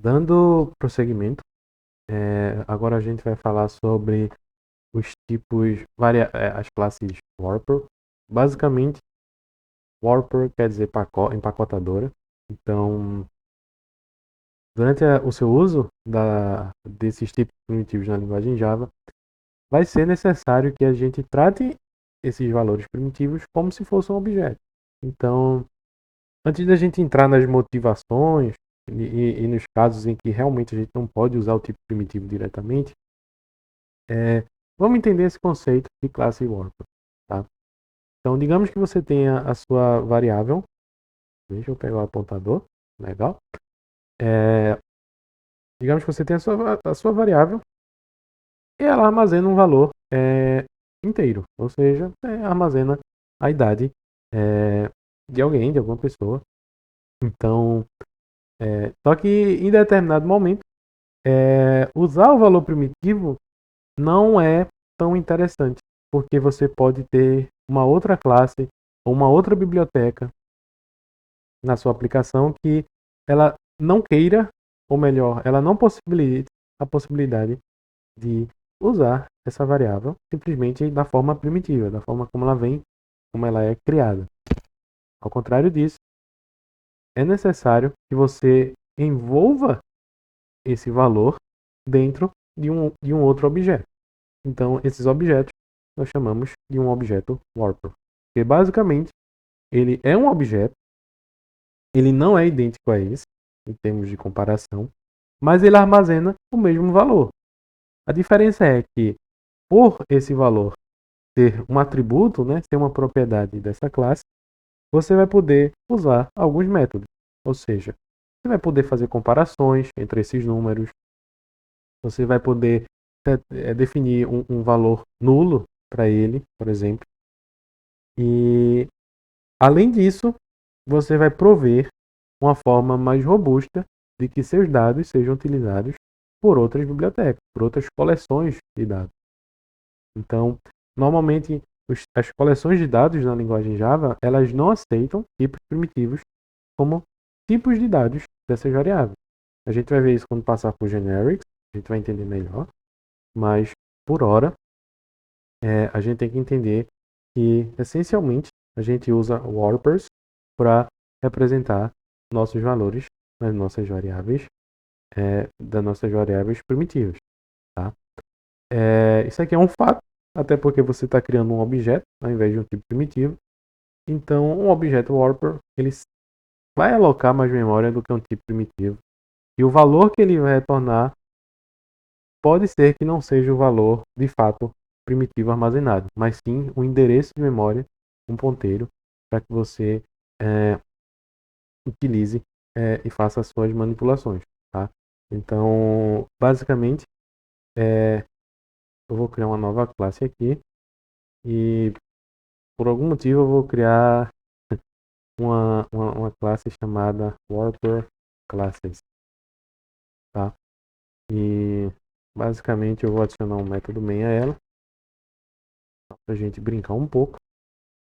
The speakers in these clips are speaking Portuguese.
Dando prosseguimento, agora a gente vai falar sobre os tipos, as classes Warper. Basicamente, Warper quer dizer empacotadora. Então, durante o seu uso desses tipos primitivos na linguagem Java, vai ser necessário que a gente trate esses valores primitivos como se fosse um objeto. Então, antes da gente entrar nas motivações e nos casos em que realmente a gente não pode usar o tipo primitivo diretamente, vamos entender esse conceito de classe Warper. Tá? Então, digamos que você tenha a sua variável. Deixa eu pegar o apontador. Legal. É, digamos que você tenha a sua variável e ela armazena um valor inteiro. Ou seja, armazena a idade de alguém, de alguma pessoa. Então, só que em determinado momento, usar o valor primitivo não é tão interessante, porque você pode ter uma outra classe ou uma outra biblioteca na sua aplicação que ela não queira, ou melhor, ela não possibilite a possibilidade de usar essa variável simplesmente da forma primitiva, da forma como ela vem, como ela é criada. Ao contrário disso, é necessário que você envolva esse valor dentro de um outro objeto. Então, esses objetos nós chamamos de um objeto Warper. Porque basicamente ele é um objeto, ele não é idêntico a esse, em termos de comparação, mas ele armazena o mesmo valor. A diferença é que, por esse valor ser um atributo, né, ser uma propriedade dessa classe, você vai poder usar alguns métodos. Ou seja, você vai poder fazer comparações entre esses números, você vai poder definir um valor nulo para ele, por exemplo. E, além disso, você vai prover uma forma mais robusta de que seus dados sejam utilizados por outras bibliotecas, por outras coleções de dados. Então, normalmente, as coleções de dados na linguagem Java, elas não aceitam tipos primitivos como tipos de dados dessas variáveis. A gente vai ver isso quando passar por generics, a gente vai entender melhor, mas, por hora, a gente tem que entender que, essencialmente, a gente usa warpers para representar nossos valores nas nossas variáveis, das nossas variáveis primitivas. Tá? Isso aqui é um fato, até porque você está criando um objeto ao invés de um tipo primitivo. Então, um objeto warper ele vai alocar mais memória do que um tipo primitivo. E o valor que ele vai retornar pode ser que não seja o valor de fato primitivo armazenado, mas sim o endereço de memória, um ponteiro, para que você utilize e faça as suas manipulações. Tá? Então, basicamente, eu vou criar uma nova classe aqui e por algum motivo eu vou criar uma classe chamada Warper Classes. Tá? E basicamente eu vou adicionar um método main a ela, para a gente brincar um pouco.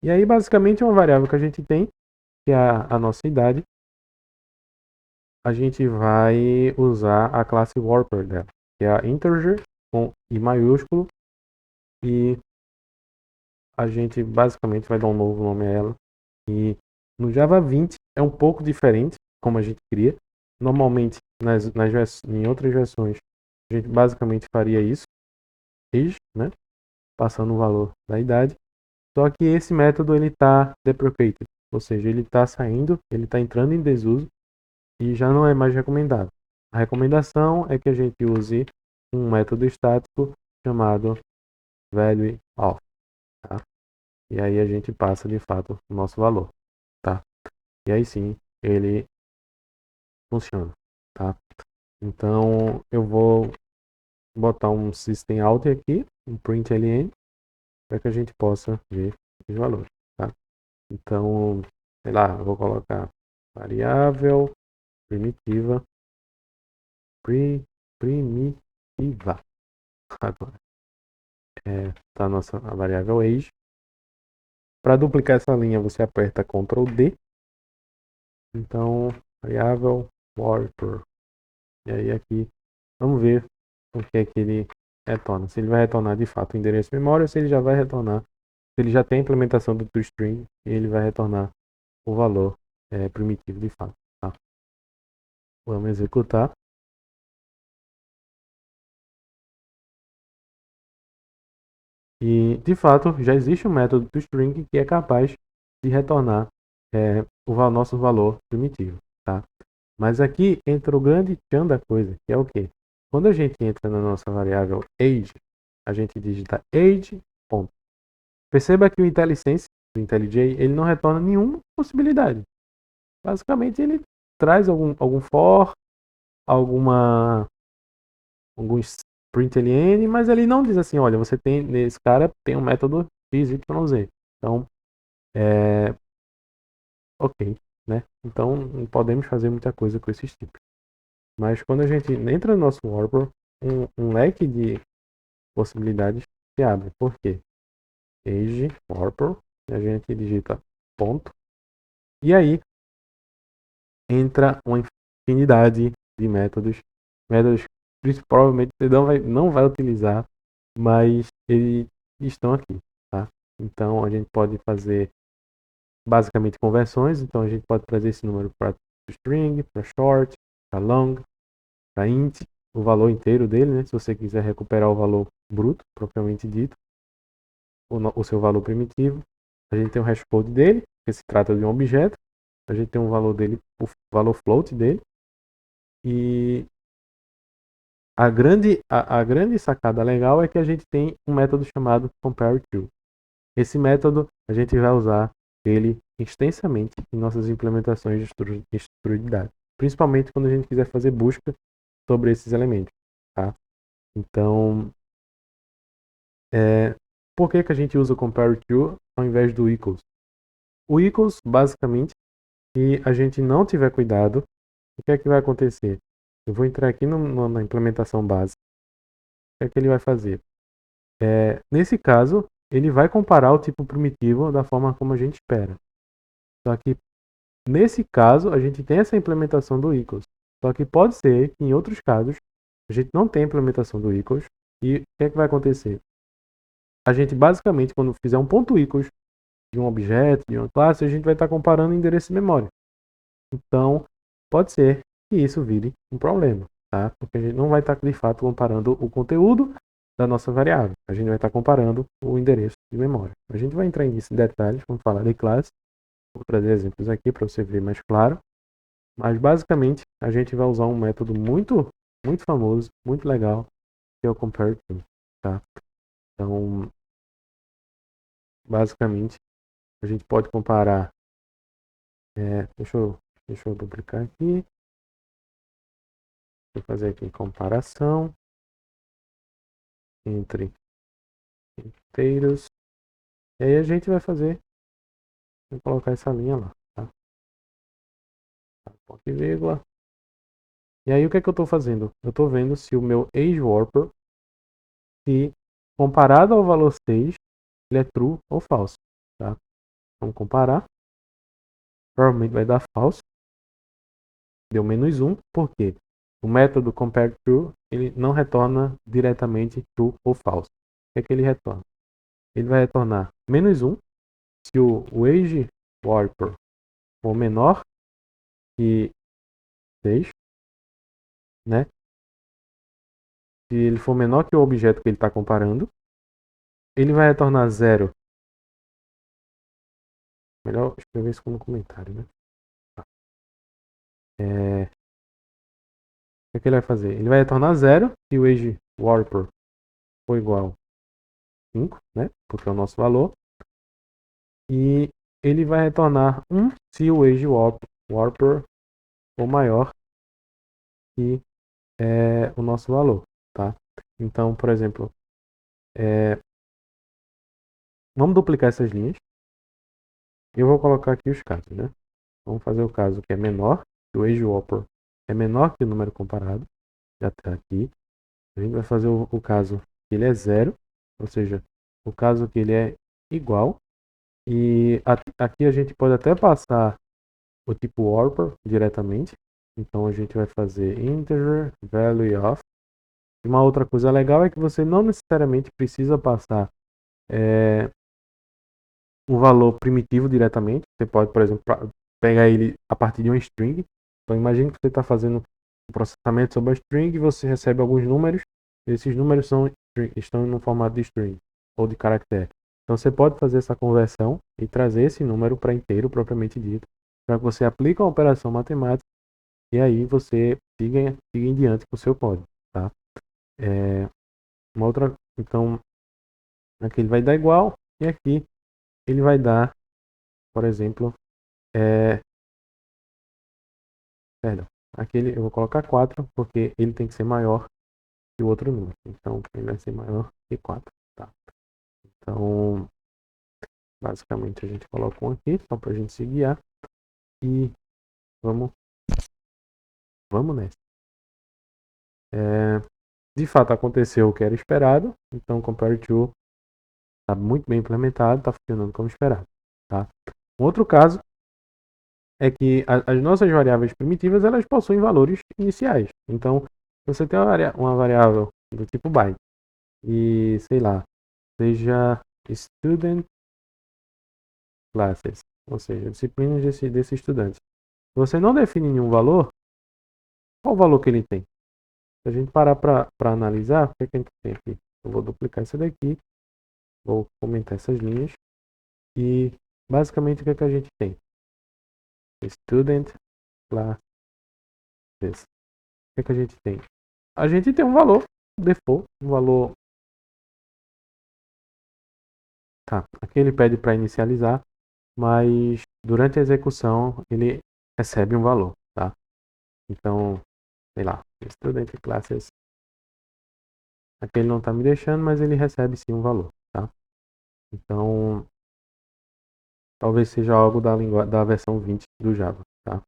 E aí basicamente é uma variável que a gente tem, que é a nossa idade. A gente vai usar a classe Warper dela, que é a integer com I maiúsculo, e a gente basicamente vai dar um novo nome a ela. E no Java 20 é um pouco diferente como a gente cria. Normalmente em outras versões a gente basicamente faria isso, age, né? Passando o valor da idade. Só que esse método ele está deprecated, ou seja, ele está saindo, ele está entrando em desuso e já não é mais recomendado. A recomendação é que a gente use um método estático chamado valueOf, tá? E aí a gente passa de fato o nosso valor, tá? E aí sim ele funciona, tá? Então eu vou botar um system out aqui, um println, para que a gente possa ver os valores, tá? Então, sei lá, eu vou colocar variável primitiva, primitiva. Agora, tá a nossa a variável age. Para duplicar essa linha, você aperta Ctrl D. Então, variável warper E aí aqui, vamos ver o que é que ele retorna. Se ele vai retornar de fato o endereço de memória ou se ele já vai retornar, se ele já tem a implementação do toString, ele vai retornar o valor primitivo de fato. Tá? Vamos executar. E, de fato, já existe um método toString que é capaz de retornar o nosso valor primitivo. Tá? Mas aqui entra o grande tchan da coisa, que é o quê? Quando a gente entra na nossa variável age, a gente digita age, ponto. Perceba que o IntelliSense, o IntelliJ, ele não retorna nenhuma possibilidade. Basicamente, ele traz algum for, algum println, mas ele não diz assim, olha, você tem, nesse cara tem um método XYZ. Então, ok, né? Então, não podemos fazer muita coisa com esses tipos. Mas quando a gente entra no nosso Warper, um leque de possibilidades se abre. Por quê? Age, Warper, a gente digita ponto. E aí, entra uma infinidade de métodos que provavelmente você não vai utilizar, mas eles estão aqui, tá? Então a gente pode fazer basicamente conversões, então a gente pode trazer esse número para string, para short, para long, para int, o valor inteiro dele, né? Se você quiser recuperar o valor bruto, propriamente dito, o seu valor primitivo, a gente tem o hashcode dele, que se trata de um objeto, a gente tem um valor dele, o valor float dele, e a grande sacada legal é que a gente tem um método chamado compareTo. Esse método a gente vai usar ele extensamente em nossas implementações de estrutura de dados, principalmente quando a gente quiser fazer busca sobre esses elementos. Tá? Então, por que a gente usa o compareTo ao invés do equals? O equals, basicamente, se a gente não tiver cuidado, o que é que vai acontecer? Eu vou entrar aqui na implementação base. O que é que ele vai fazer? Nesse caso, ele vai comparar o tipo primitivo da forma como a gente espera. Só que, nesse caso, a gente tem essa implementação do equals. Só que pode ser que, em outros casos, a gente não tenha implementação do equals. E o que é que vai acontecer? A gente, basicamente, quando fizer um ponto equals de um objeto, de uma classe, a gente vai estar comparando o endereço de memória. Então, pode ser que isso vire um problema, tá? Porque a gente não vai estar, de fato, comparando o conteúdo da nossa variável. A gente vai estar comparando o endereço de memória. A gente vai entrar nisso em detalhes, vamos falar de classe. Vou trazer exemplos aqui para você ver mais claro. Mas, basicamente, a gente vai usar um método muito famoso, muito legal, que é o compareTo, tá? Então, basicamente, a gente pode comparar. Deixa eu duplicar aqui. Vou fazer aqui comparação entre inteiros. E aí a gente vai fazer, vou colocar essa linha lá, tá? Ponto e vírgula. E aí o que é que eu estou fazendo? Eu estou vendo se o meu age warper, se comparado ao valor 6, ele é true ou false, tá? Vamos comparar. Provavelmente vai dar false. Deu -1, por quê? O método compareTo, ele não retorna diretamente true ou false. O que é que ele retorna? Ele vai retornar -1 se o age warper for menor que 6, né? Se ele for menor que o objeto que ele está comparando, ele vai retornar 0. Melhor escrever isso como comentário, né? O que é que ele vai fazer? Ele vai retornar 0 se o age warper for igual a 5, né? Porque é o nosso valor. E ele vai retornar 1 se o age warper for maior que o nosso valor, tá? Então, por exemplo, vamos duplicar essas linhas. Eu vou colocar aqui os casos, né? Vamos fazer o caso que é menor, que o age warper é menor que o número comparado. Já está aqui. A gente vai fazer o caso que ele é 0, ou seja, o caso que ele é igual. E aqui a gente pode até passar o tipo warper diretamente. Então a gente vai fazer integer value of. E uma outra coisa legal é que você não necessariamente precisa passar um valor primitivo diretamente. Você pode, por exemplo, pegar ele a partir de uma string. Então imagine que você está fazendo um processamento sobre a string e você recebe alguns números. E esses números estão no formato de string ou de caractere. Então você pode fazer essa conversão e trazer esse número para inteiro propriamente dito, para que você aplique uma operação matemática e aí você siga em diante com o seu código, tá? Uma outra, então aqui ele vai dar igual e aqui ele vai dar, por exemplo, perdão, aqui eu vou colocar 4 porque ele tem que ser maior que o outro número. Então ele vai ser maior que 4, tá? Então basicamente a gente coloca um aqui só para a gente se guiar e vamos nessa. De fato aconteceu o que era esperado, então compare to está muito bem implementado, está funcionando como esperado, tá? Um outro caso é que as nossas variáveis primitivas elas possuem valores iniciais. Então, você tem uma variável do tipo byte e, sei lá, seja student classes, ou seja, disciplinas desse estudante. Se você não define nenhum valor, qual o valor que ele tem? Se a gente parar para analisar, o que, é que a gente tem aqui? Eu vou duplicar isso daqui, vou comentar essas linhas e basicamente o que, é que a gente tem? Student classes. O que, é que a gente tem? A gente tem um valor default, um valor. Tá, aqui ele pede para inicializar, mas durante a execução ele recebe um valor, tá? Então, sei lá, student classes. Aqui ele não está me deixando, mas ele recebe sim um valor, tá? Então, talvez seja algo da versão 20 do Java, tá?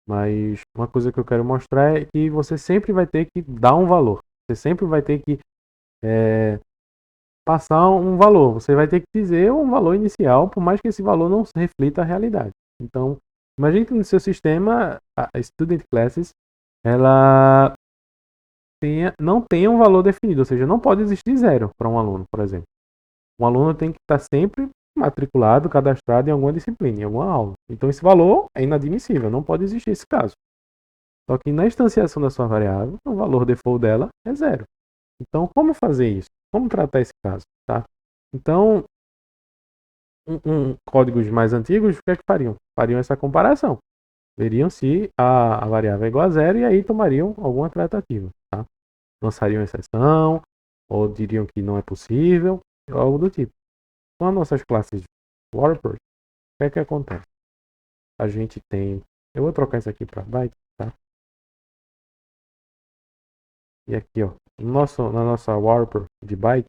Mas uma coisa que eu quero mostrar é que você sempre vai ter que dar um valor. Você sempre vai ter que passar um valor. Você vai ter que dizer um valor inicial, por mais que esse valor não reflita a realidade. Então, imagine que no seu sistema, a Student Classes, ela não tenha um valor definido, ou seja, não pode existir zero para um aluno, por exemplo. Um aluno tem que estar sempre matriculado, cadastrado em alguma disciplina, em alguma aula. Então, esse valor é inadmissível, não pode existir esse caso. Só que na instanciação da sua variável, o valor default dela é zero. Então, como fazer isso? Como tratar esse caso? Tá? Então, códigos mais antigos, o que é que fariam? Fariam essa comparação. Veriam se a variável é igual a zero e aí tomariam alguma tratativa. Tá? Lançariam exceção, ou diriam que não é possível, ou algo do tipo. Com as nossas classes Warpers, o que é que acontece? A gente tem. Eu vou trocar isso aqui para byte, tá? E aqui, ó, na nossa Warper de byte,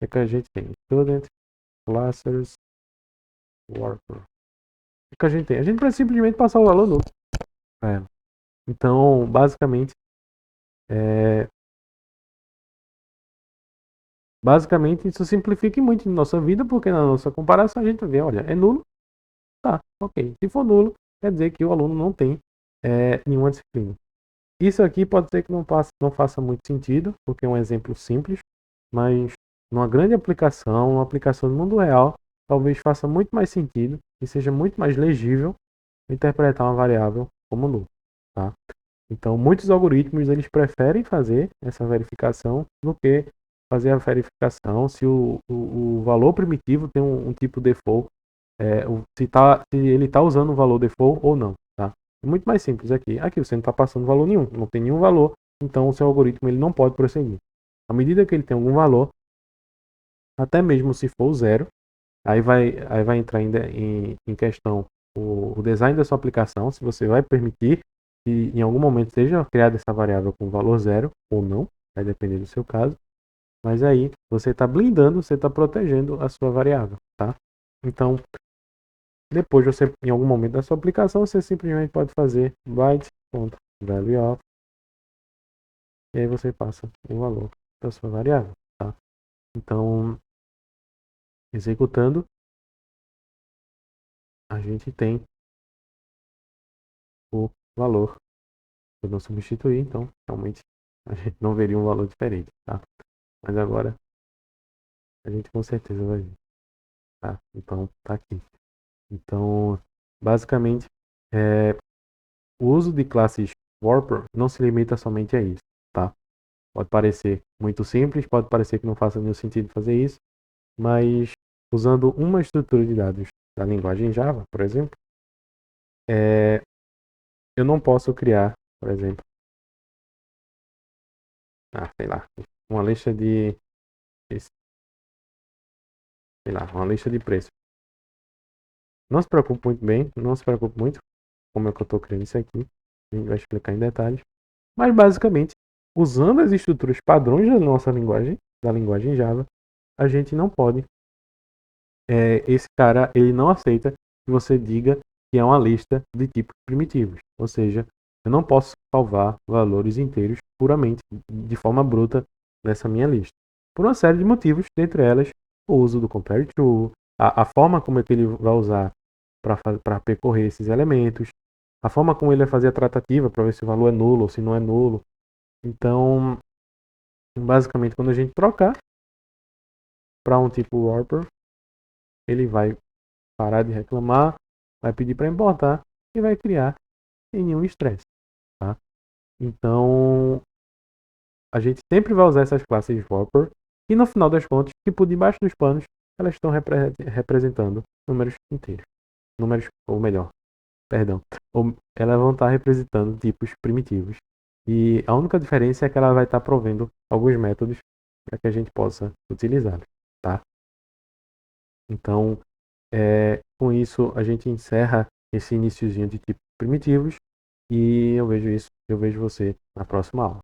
é que a gente tem student classes Warper. O que a gente tem? A gente precisa simplesmente passar o valor nulo para ela. Então, é, basicamente, isso simplifica muito em nossa vida, porque na nossa comparação a gente vê, olha, é nulo, tá, ok. Se for nulo, quer dizer que o aluno não tem nenhuma disciplina. Isso aqui pode ser que não faça muito sentido, porque é um exemplo simples, mas numa grande aplicação, uma aplicação no mundo real, talvez faça muito mais sentido e seja muito mais legível interpretar uma variável como nulo, tá? Então, muitos algoritmos eles preferem fazer essa verificação do que fazer a verificação se o valor primitivo tem um tipo default, se ele está usando o valor default ou não, tá? É muito mais simples aqui. Aqui você não está passando valor nenhum, não tem nenhum valor, então o seu algoritmo ele não pode prosseguir. À medida que ele tem algum valor, até mesmo se for zero, aí vai entrar em questão o design da sua aplicação, se você vai permitir que em algum momento seja criada essa variável com valor zero ou não, vai depender do seu caso. Mas aí você está blindando, você está protegendo a sua variável, tá? Então, depois você, em algum momento da sua aplicação, você simplesmente pode fazer byte.valueOf e aí você passa o valor da sua variável, tá? Então, executando, a gente tem o valor eu não substituir, então realmente a gente não veria um valor diferente, tá? Mas agora a gente com certeza vai ver, tá? Então tá aqui. Então, basicamente, o uso de classes Warper não se limita somente a isso, tá? Pode parecer muito simples, pode parecer que não faça nenhum sentido fazer isso, mas usando uma estrutura de dados da linguagem Java, por exemplo, eu não posso criar, por exemplo, sei lá, uma lista de, sei lá, uma lista de preços. Não se preocupe muito bem, não se preocupe muito como é que eu estou criando isso aqui, a gente vai explicar em detalhes, mas basicamente, usando as estruturas padrões da nossa linguagem, da linguagem Java, a gente não pode, esse cara, ele não aceita que você diga que é uma lista de tipos primitivos, ou seja, eu não posso salvar valores inteiros puramente, de forma bruta, nessa minha lista. Por uma série de motivos, dentre elas, o uso do compare to, a forma como é que ele vai usar para percorrer esses elementos, a forma como ele vai fazer a tratativa para ver se o valor é nulo ou se não é nulo. Então, basicamente, quando a gente trocar para um tipo Warper, ele vai parar de reclamar, vai pedir para importar e vai criar sem nenhum estresse, tá? Então, a gente sempre vai usar essas classes Warper e no final das contas, tipo, debaixo dos panos, elas estão representando números inteiros. Números, ou melhor, perdão, elas vão estar representando tipos primitivos. E a única diferença é que ela vai estar provendo alguns métodos para que a gente possa utilizá-los, tá? Então, com isso a gente encerra esse iniciozinho de tipos primitivos e eu vejo você na próxima aula.